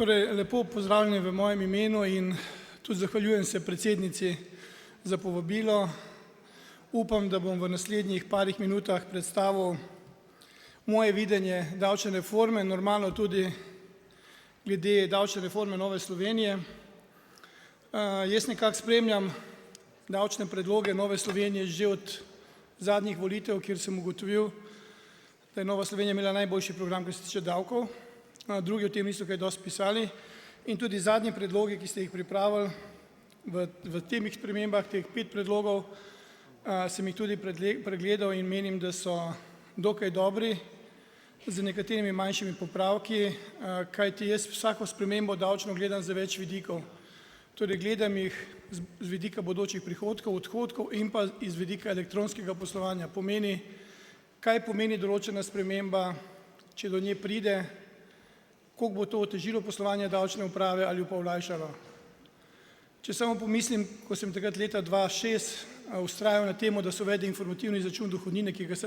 Torej, lepo pozdravljeni v mojem imenu in tudi zahvaljujem se predsednici za povabilo. Upam, da bom v naslednjih parih minutah predstavil moje videnje davčne reforme, normalno tudi glede davčne reforme Nove Slovenije. Jaz nekako spremljam davčne predloge Nove Slovenije že od zadnjih volitev, kjer sem ugotovil, da je Nova Slovenija imela najboljši program, kar se tiče davkov. Drugi o tem niso kaj dosti pisali in tudi zadnji predlogi, ki ste jih pripravili v teh spremembah, teh 5 predlogov, sem jih tudi pregledal in menim, da so dokaj dobri z nekaterimi manjšimi popravki, kajti jaz vsako spremembo davčno gledam z več vidikov. Torej gledam jih z vidika bodočih prihodkov, odhodkov in pa iz vidika elektronskega poslovanja. Kaj pomeni določena sprememba, če do nje pride, koliko bo to otežilo poslovanje davčne uprave ali pa olajšalo. Če samo pomislim, ko sem takrat leta 2006 vztrajal na temo, da se uvede informativni izračun dohodnine, ki ga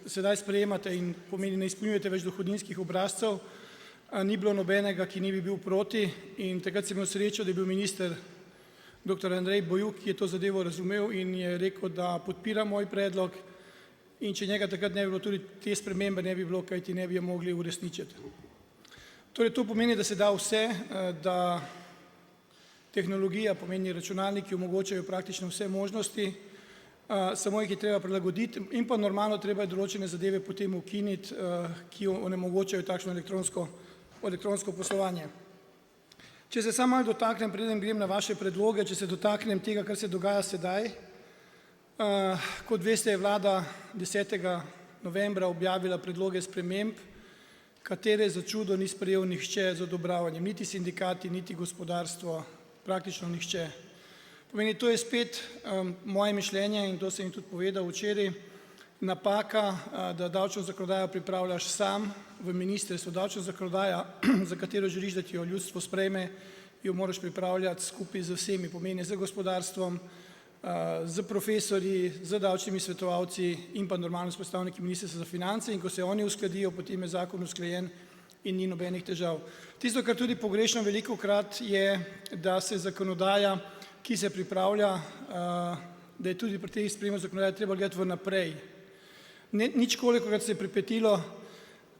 sedaj sprejemate in pomeni, ne izpolnjujete več dohodninskih obrazcev, ni bilo nobenega, ki ni bi bil proti in takrat sem imel srečo, da je bil minister dr. Andrej Bajuk, ki je to zadevo razumel in je rekel, da podpira moj predlog in če njega takrat ne bi bilo, tudi te spremembe ne bi bilo, kajti ne bi jo mogli uresničiti. Torej, to pomeni, da se da vse, da tehnologija pomeni računalniki omogočajo praktično vse možnosti, samo jih je treba prilagoditi in pa normalno treba je določene zadeve potem ukiniti, ki onemogočajo takšno elektronsko poslovanje. Če se samo malo dotaknem, preden grem na vaše predloge, če se dotaknem tega, kar se dogaja sedaj. Kot veste, je vlada 10. novembra objavila predloge sprememb, katere za čudo ni sprejel nihče z odobravanjem, niti sindikati, niti gospodarstvo, praktično nihče. Pomeni, to je spet moje mišljenje in to sem jim tudi povedal včeraj, napaka, da davčno zakonodajo pripravljaš sam v ministrstvu. Davčna zakonodaja, za katero želiš, da ti jo ljudstvo sprejme, jo moraš pripravljati skupaj z vsemi, pomeni z gospodarstvom, z profesorji, z davčnimi svetovalci in pa normalno s predstavniki Ministrstva za finance in ko se oni uskladijo, potem je zakon usklajen in ni nobenih težav. Tisto, kar tudi pogrešam velikokrat je, da se zakonodaja, ki se pripravlja, da je tudi pri tej spremembi zakonodaje treba gledati vnaprej. Nič kolikokrat se je pripetilo,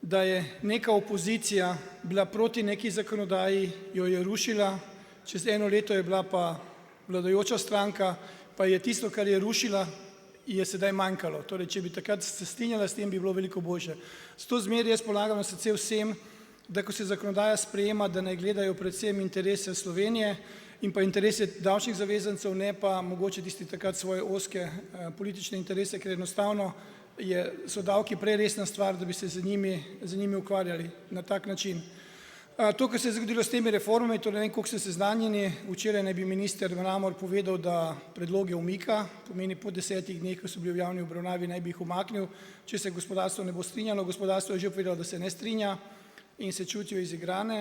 da je neka opozicija bila proti neki zakonodaji, jo je rušila, čez eno leto je bila pa vladajoča stranka, pa je tisto, kar je rušila, je sedaj manjkalo. Torej, če bi takrat se strinjala s tem, bi bilo veliko boljše. Zato zmeraj jaz polagam na srce vsem, da ko se zakonodaja sprejema, da ne gledajo predvsem interese Slovenije in pa interese davčnih zavezancev, ne pa mogoče tisti takrat svoje ozke politične interese, ker enostavno so davki prej resna stvar, da bi se z njimi ukvarjali na tak način. To, kar se je zgodilo s temi reformami, torej ne vem, koliko ste seznanjeni, včeraj naj bi minister Mramor povedal, da predloge umika, pomeni po 10 dneh, ko so bili v javni obravnavi, naj bi jih umaknil, če se gospodarstvo ne bo strinjalo. Gospodarstvo je že povedalo, da se ne strinja in se čutijo izigrane.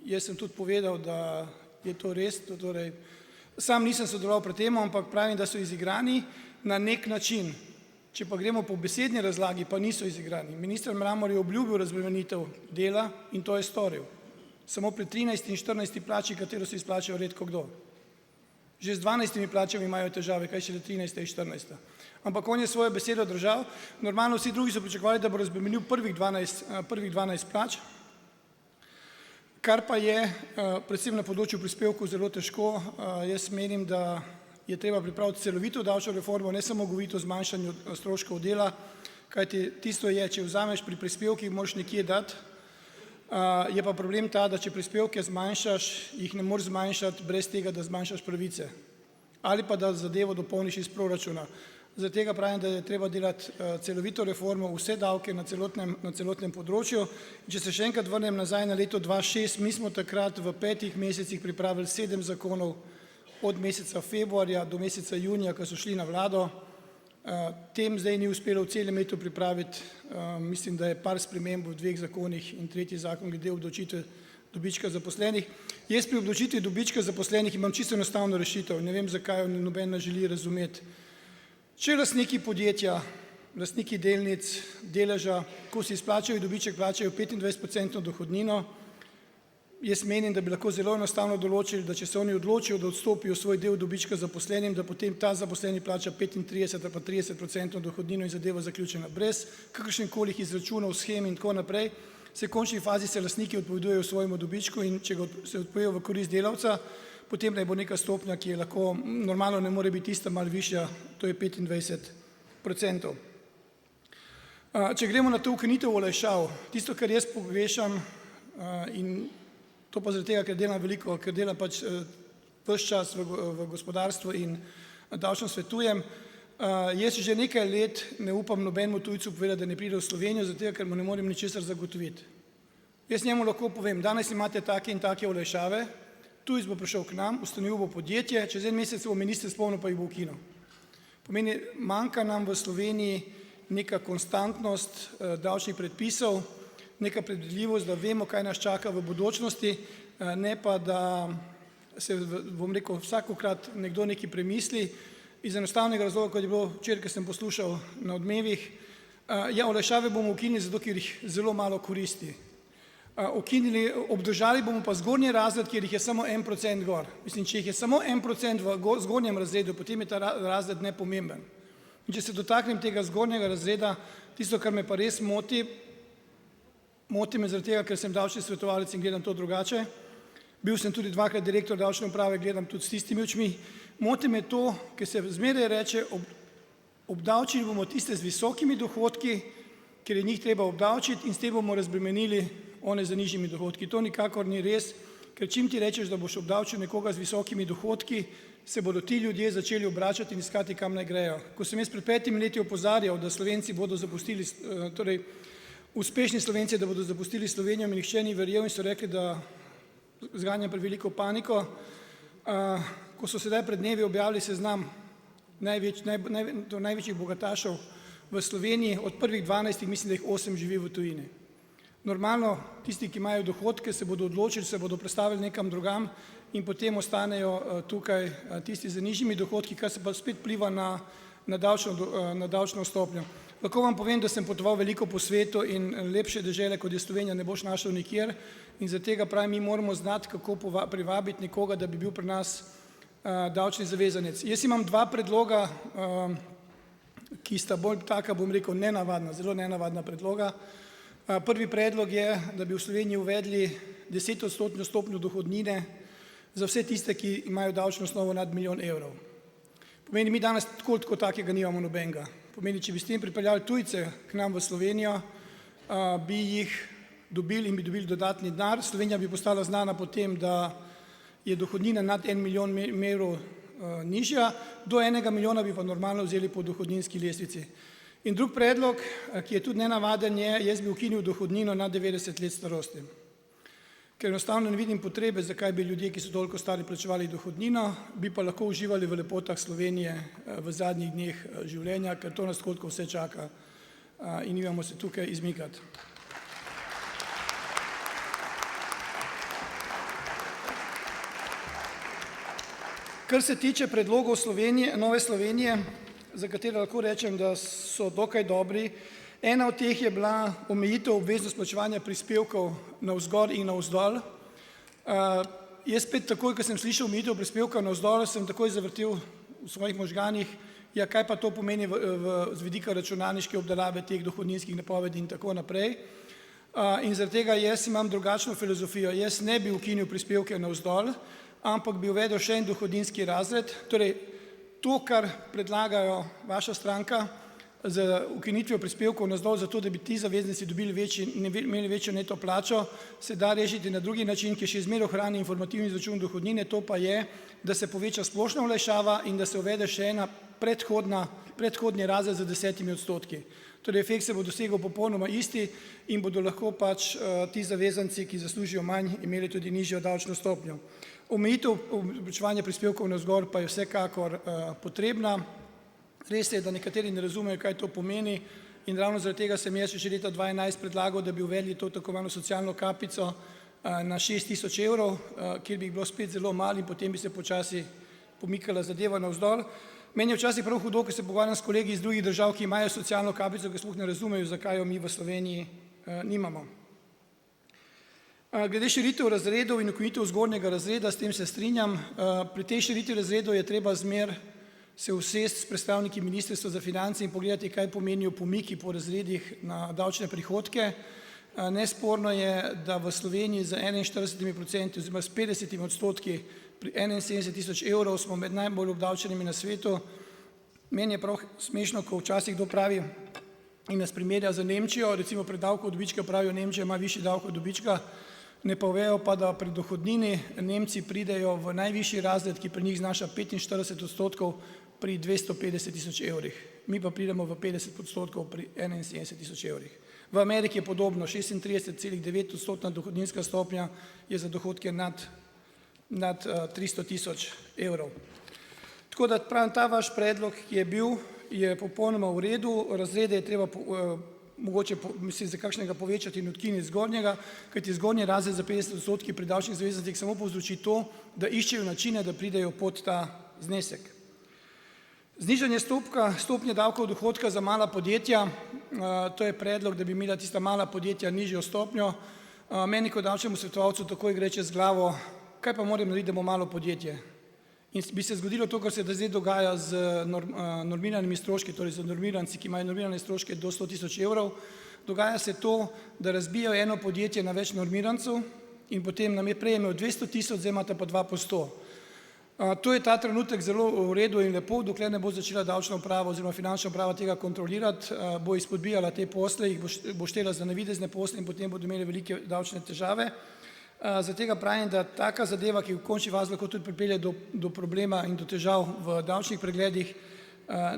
Jaz sem tudi povedal, da je to res, torej sam nisem sodeloval pri tem, ampak pravim, da so izigrani na nek način. Če pa gremo po besedni razlagi, pa niso izigrani. Minister Mramor je obljubil razbremenitev dela in to je storil. Samo pri 13. in 14. plači, katero se izplačajo redko kdo. Že z 12 plačami imajo težave, kaj šele 13. in 14. Ampak on je svojo besedo držal. Normalno vsi drugi so pričakovali, da bo razbremenil prvih 12 plač, kar pa je predvsem na področju prispevkov zelo težko. Jaz menim, da je treba pripraviti celovito davčno reformo, ne samo govoriti o zmanjšanju stroškov dela, kajti tisto je, če vzameš pri prispevkih, moraš nekje dati, je pa problem ta, da če prispevke zmanjšaš, jih ne moreš zmanjšati brez tega, da zmanjšaš pravice ali pa da zadevo dopolniš iz proračuna. Zaradi tega pravim, da je treba delati celovito reformo, vse davke na celotnem področju. Če se še enkrat vrnem nazaj na leto 2006, mi smo takrat v 5 mesecih pripravili 7 zakonov, od meseca februarja do meseca junija, ko so šli na vlado. Tem zdaj ni uspelo v celem letu pripraviti, mislim, da je par sprememb v 2 zakonih in 3. zakon glede obdavčitve dobička zaposlenih. Jaz pri obdavčitvi dobička zaposlenih imam čisto enostavno rešitev, ne vem, zakaj jo noben ne želi razumeti. Če lastniki podjetja, lastniki delnic, deleža, ko si izplačajo dobiček, plačajo 25% dohodnino, jaz menim, da bi lahko zelo enostavno določili, da če se oni odločijo, da odstopijo svoj del dobička zaposlenim, da potem ta zaposleni plača 35 ali pa 30% dohodnino in zadevo zaključena. Brez kakršenkoli izračunov, shem in tako naprej, v končni fazi se lastniki odpovedujejo svojemu dobičku in če se odpovejo v korist delavca, potem naj bo neka stopnja, ki je lahko normalno ne more biti ista, malo višja, to je 25%. Če gremo na to ukinitev olajšav, tisto, kar jaz pogrešam, in to pa zaradi tega, ker delam veliko, ker delam pač ves čas v gospodarstvu in davčno svetujem, jaz že nekaj let ne upam nobenemu tujcu povedati, da ne pride v Slovenijo, zato ker mu ne morem ničesar zagotoviti. Jaz njemu lahko povem, danes imate take in take olajšave, tujec bo prišel k nam, ustanovil bo podjetje, čez en mesec bo minister spomnil, pa jih bo ukinil. Pomeni, manjka nam v Sloveniji neka konstantnost davčnih predpisov, neka predvidljivost, da vemo, kaj nas čaka v bodočnosti, ne pa, da se, bom rekel, vsakokrat nekdo nekaj premisli, iz enostavnega razloga, kot je bilo včeraj, ko sem poslušal na Odmevih, ja, olajšave bomo ukinili, zato ker jih zelo malo koristi. Obdržali bomo pa zgornji razred, kjer jih je samo 1% gor. Mislim, če jih je samo 1% v zgornjem razredu, potem je ta razred nepomemben. In če se dotaknem tega zgornjega razreda, tisto, kar me pa res moti me zaradi tega, ker sem davčni svetovalec in gledam to drugače, bil sem tudi dvakrat direktor davčne uprave, gledam tudi s tistimi očmi, moti me to, ker se zmeraj reče, obdavčili bomo tiste z visokimi dohodki, ker je njih treba obdavčiti in s tem bomo razbremenili one z nižjimi dohodki. To nikakor ni res, ker čim ti rečeš, da boš obdavčil nekoga z visokimi dohodki, se bodo ti ljudje začeli obračati in iskati, kam naj grejo. Ko sem jaz pred 5 leti opozarjal, da Slovenci bodo zapustili, torej uspešni Slovenci, da bodo zapustili Slovenijo, mi nihče ni verjel in so rekli, da zganjam preveliko paniko. Ko so sedaj pred dnevi objavili seznam največjih bogatašev v Sloveniji, od prvih 12 mislim, da jih 8 živi v tujini. Normalno, tisti, ki imajo dohodke, se bodo odločili, se bodo prestavili nekam drugam in potem ostanejo tukaj tisti z nižjimi dohodki, kar se pa spet pliva na davčno stopnjo. Lahko vam povem, da sem potoval veliko po svetu in lepše dežele, kot je Slovenija, ne boš našel nikjer in zaradi tega pravim, mi moramo znati, kako privabiti nekoga, da bi bil pri nas davčni zavezanec. Jaz imam 2 predloga, ki sta bolj taka, bom rekel, nenavadna, zelo nenavadna predloga. Prvi predlog je, da bi v Sloveniji uvedli 10% stopnjo dohodnine za vse tiste, ki imajo davčno osnovo nad 1 milijon evrov. Pomeni, mi danes tako takega nimamo nobenega. Pomeni, če bi s tem pripeljali tujce k nam v Slovenijo, bi jih dobili in bi dobili dodatni denar. Slovenija bi postala znana po tem, da je dohodnina nad 1 milijon evrov nižja, do 1 milijona bi pa normalno vzeli po dohodninski lestvici. In drug predlog, ki je tudi nenavaden, je, jaz bi ukinil dohodnino na 90 let starosti. Ker enostavno ne vidim potrebe, zakaj bi ljudje, ki so toliko stari, plačevali dohodnino, bi pa lahko uživali v lepotah Slovenije v zadnjih dneh življenja, ker to nas tako vse čaka in nimamo se tukaj izmikati. Kar se tiče predlogov Nove Slovenije, za katere lahko rečem, da so dokaj dobri. Ena od teh je bila omejitev obveznost plačevanja prispevkov navzgor in navzdol. Jaz spet takoj, ko sem slišal omejitev prispevkov navzdol, sem takoj zavrtel v svojih možganih, ja, kaj pa to pomeni z vidika računalniške obdelave teh dohodninskih napovedi in tako naprej. In zaradi tega jaz imam drugačno filozofijo. Jaz ne bi ukinil prispevke navzdol, ampak bi uvedel še en dohodninski razred. Torej, to, kar predlagajo vaša stranka z ukinitvijo prispevkov navzdol, zato da bi ti zavezanci imeli večjo neto plačo, se da rešiti na drugi način, ki še zmeraj ohrani informativni izračun dohodnine, to pa je, da se poveča splošna olajšava in da se uvede še ena predhodni razred z 10%. Torej, efekt se bo dosegel popolnoma isti in bodo lahko pač ti zavezanci, ki zaslužijo manj, imeli tudi nižjo davčno stopnjo. Omejitev plačevanja prispevkov navzgor pa je vsekakor potrebna. Res je, da nekateri ne razumejo, kaj to pomeni in ravno zaradi tega sem jaz že leta 2011 predlagal, da bi uvedli to tako imenovano socialno kapico na 6.000 evrov, kjer bi jih bilo spet zelo malo in potem bi se počasi pomikala zadeva navzdol. Meni je včasih prav hudo, ko se pogovarjam s kolegi iz drugih držav, ki imajo socialno kapico, ki sploh ne razumejo, zakaj jo mi v Sloveniji nimamo. Glede širitev razredov in ukinitev zgornjega razreda, s tem se strinjam. Pri tej širitvi razredov je treba zmer se usesti s predstavniki Ministrstva za finance in pogledati, kaj pomenijo pomiki po razredih na davčne prihodke. Nesporno je, da v Sloveniji z 41% oziroma s 50% pri 71 tisoč evrov smo med najbolj obdavčenimi na svetu. Meni je prav smešno, ko včasih kdo pravi in nas primerja z Nemčijo, recimo pri davku od dobička pravijo, Nemčija ima višji davek od dobička, ne povejo pa, da pri dohodnini Nemci pridejo v najvišji razred, ki pri njih znaša 45% pri 250 tisoč evrih. Mi pa pridemo v 50% pri 71 tisoč evrih. V Ameriki je podobno, 36,9% dohodninska stopnja je za dohodke nad 300 tisoč evrov. Tako da pravim, ta vaš predlog, ki je bil, je popolnoma v redu, razrede je treba mogoče za kakšnega povečati in odkiniti zgornjega, kajti zgornji razred za 50% pri davčnih zavezancih samo povzroči to, da iščejo načine, da pridejo pod ta znesek. Znižanje stopnje davkov dohodka za mala podjetja, to je predlog, da bi imela tista mala podjetja nižjo stopnjo. Meni kot davčnemu svetovalcu takoj gre čez glavo, kaj pa moram narediti, da bomo malo podjetje. In bi se zgodilo to, kar se zdaj dogaja z normiranimi stroški, torej z normiranci, ki imajo normirane stroške do 100 tisoč evrov. Dogaja se to, da razbijajo eno podjetje na več normirancev in potem prejmejo 200 tisoč, zdaj imate pa 2 po 100. To je ta trenutek zelo v redu in lepo, dokler ne bo začela davčna uprava oziroma finančna uprava tega kontrolirati, bo izpodbijala te posle, jih bo štela za navidezne posle in potem bodo imeli velike davčne težave. Zaradi tega pravim, da taka zadeva, ki v končni fazi lahko tudi pripelje do problema in do težav v davčnih pregledih,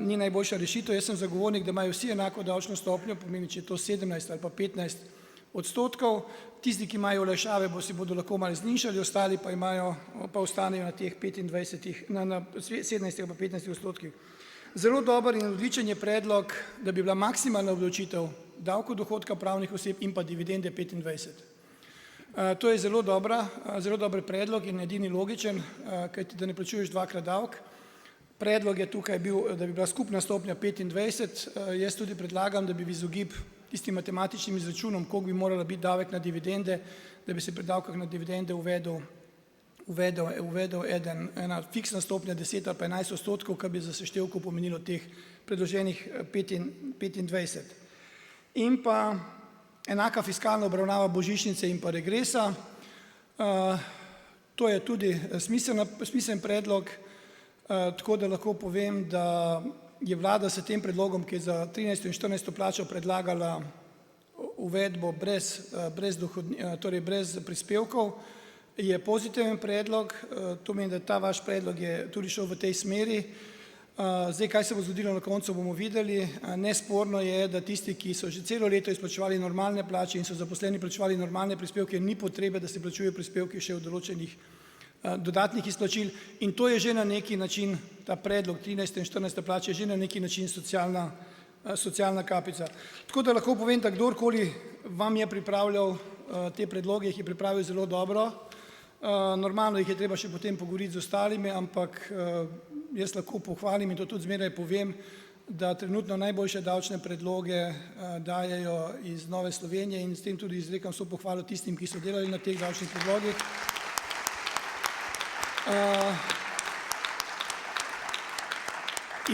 ni najboljša rešitev. Jaz sem zagovornik, da imajo vsi enako davčno stopnjo, pomeni, če je to 17 ali pa 15%. Tisti, ki imajo olajšave, si bodo lahko malo znižali, ostali pa ostanejo na teh 17 ali pa 15%. Zelo dober in odličen je predlog, da bi bila maksimalna obdavčitev davkov dohodka pravnih oseb in pa dividende 25%. To je zelo dober predlog in edini logičen, kajti da ne plačuješ dvakrat davek. Predlog je tukaj bil, da bi bila skupna stopnja 25. Jaz tudi predlagam, da bi v izogib tistim matematičnim izračunom, koliko bi morala biti davek na dividende, da bi se pri davkah na dividende uvedel ena fiksna stopnja 10 ali pa 11%, kar bi za seštevko pomenilo teh predloženih 25. In pa enaka fiskalna obravnava božičnice in pa regresa. To je tudi smiseln predlog, tako da lahko povem, da je vlada s tem predlogom, ki je za 13. in 14. plačo predlagala uvedbo brez prispevkov, je pozitiven predlog. To meni, da ta vaš predlog je tudi šel v tej smeri. Zdaj, kaj se bo zgodilo na koncu, bomo videli. Nesporno je, da tisti, ki so že celo leto izplačevali normalne plače in so zaposleni plačevali normalne prispevke, ni potrebe, da se plačujejo prispevki še v določenih dodatnih izplačil. In to je že na neki način, ta predlog 13. in 14. plače je že na neki način socialna kapica. Tako da lahko povem, da kdorkoli vam je pripravljal te predloge, jih je pripravil zelo dobro. Normalno jih je treba še potem pogovoriti z ostalimi, ampak jaz lahko pohvalim in to tudi zmeraj povem, da trenutno najboljše davčne predloge dajejo iz Nove Slovenije in s tem tudi izrekam vso pohvalo tistim, ki so delali na teh davčnih predlogih.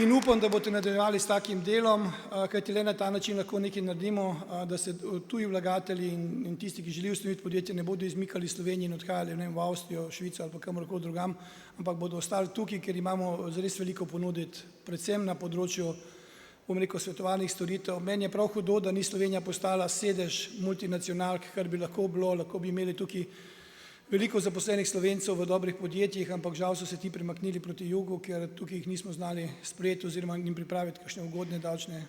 In upam, da boste nadaljevali s takim delom, kajti le na ta način lahko nekaj naredimo, da se tuji vlagatelji in tisti, ki želijo ustanoviti podjetje, ne bodo izmikali Sloveniji in odhajali v Avstrijo, Švico ali pa kamorkoli drugam, ampak bodo ostali tukaj, ker imamo zares veliko ponuditi, predvsem na področju, svetovalnih storitev. Meni je prav hudo, da ni Slovenija postala sedež multinacionalk, kar bi lahko bilo, lahko bi imeli tukaj veliko zaposlenih Slovencev v dobrih podjetjih, ampak žal so se ti premaknili proti jugu, ker tukaj jih nismo znali sprejeti oziroma jim pripraviti kakšne ugodne davčne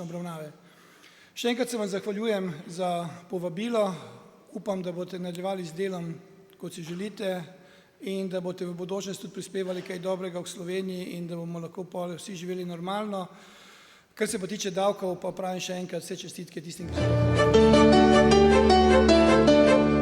obravnave. Še enkrat se vam zahvaljujem za povabilo, upam, da boste nadaljevali z delom, kot si želite, in da boste v bodočnosti tudi prispevali kaj dobrega v Sloveniji in da bomo lahko vsi živeli normalno. Kar se pa tiče davkov, pa pravim še enkrat vse čestitke tistim, ki so to.